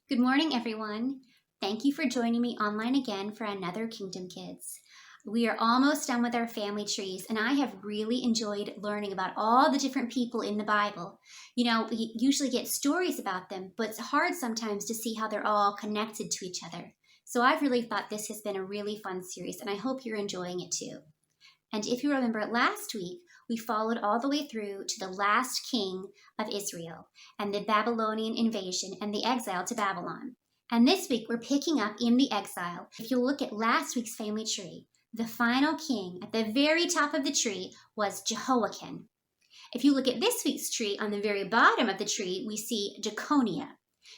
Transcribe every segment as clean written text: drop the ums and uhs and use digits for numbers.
Good morning, everyone. Thank you for joining me online again for another Kingdom Kids. We are almost done with our family trees, and I have really enjoyed learning about all the different people in the Bible. We usually get stories about them, but it's hard sometimes to see how they're all connected to each other. So I've really thought this has been a really fun series, and I hope you're enjoying it too. And if you remember last week, we followed all the way through to the last king of Israel and the Babylonian invasion and the exile to Babylon. And this week, we're picking up in the exile. If you look at last week's family tree, the final king at the very top of the tree was Jehoiakim. If you look at this week's tree, on the very bottom of the tree, we see Jeconiah.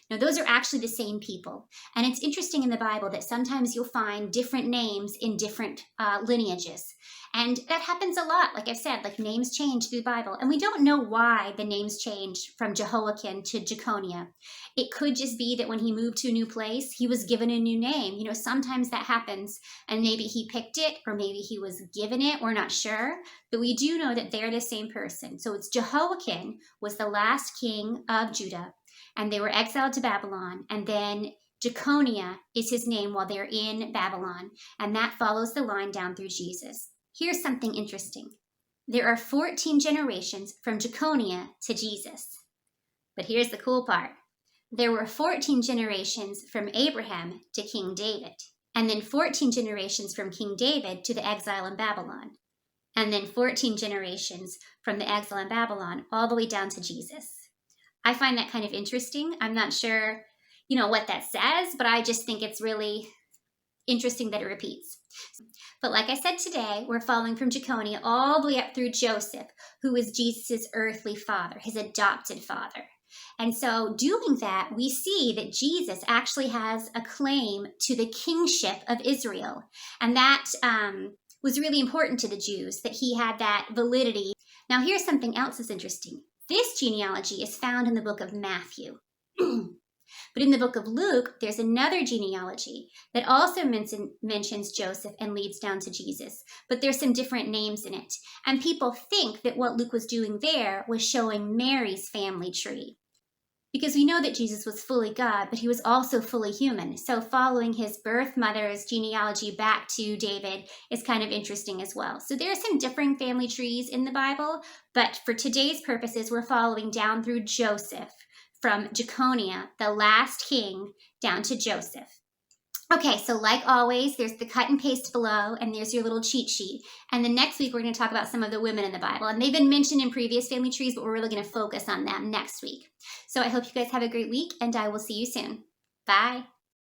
Now, those are actually the same people. And it's interesting in the Bible that sometimes you'll find different names in different lineages. And that happens a lot, like I've said, like names change through the Bible. And we don't know why the names changed from Jehoiakim to Jeconiah. It could just be that when he moved to a new place, he was given a new name. Sometimes that happens, and maybe he picked it, or maybe he was given it. We're not sure. But we do know that they're the same person. So it's Jehoiakim was the last king of Judah, and they were exiled to Babylon. And then Jeconiah is his name while they're in Babylon. And that follows the line down through Jesus. Here's something interesting. There are 14 generations from Jeconiah to Jesus. But here's the cool part. There were 14 generations from Abraham to King David. And then 14 generations from King David to the exile in Babylon. And then 14 generations from the exile in Babylon all the way down to Jesus. I find that kind of interesting. I'm not sure, what that says, but I just think it's really interesting that it repeats. But like I said today, we're following from Jeconiah all the way up through Joseph, who is Jesus' earthly father, his adopted father. And so doing that, we see that Jesus actually has a claim to the kingship of Israel. And that was really important to the Jews, that he had that validity. Now here's something else that's interesting. This genealogy is found in the book of Matthew. But in the book of Luke, there's another genealogy that also mentions Joseph and leads down to Jesus. But there's some different names in it. And people think that what Luke was doing there was showing Mary's family tree. Because we know that Jesus was fully God, but he was also fully human. So following his birth mother's genealogy back to David is kind of interesting as well. So there are some differing family trees in the Bible, but for today's purposes, we're following down through Joseph, from Jeconiah, the last king, down to Joseph. Okay, so like always, there's the cut and paste below, and there's your little cheat sheet. And then next week, we're going to talk about some of the women in the Bible. And they've been mentioned in previous family trees, but we're really going to focus on them next week. So I hope you guys have a great week, and I will see you soon. Bye.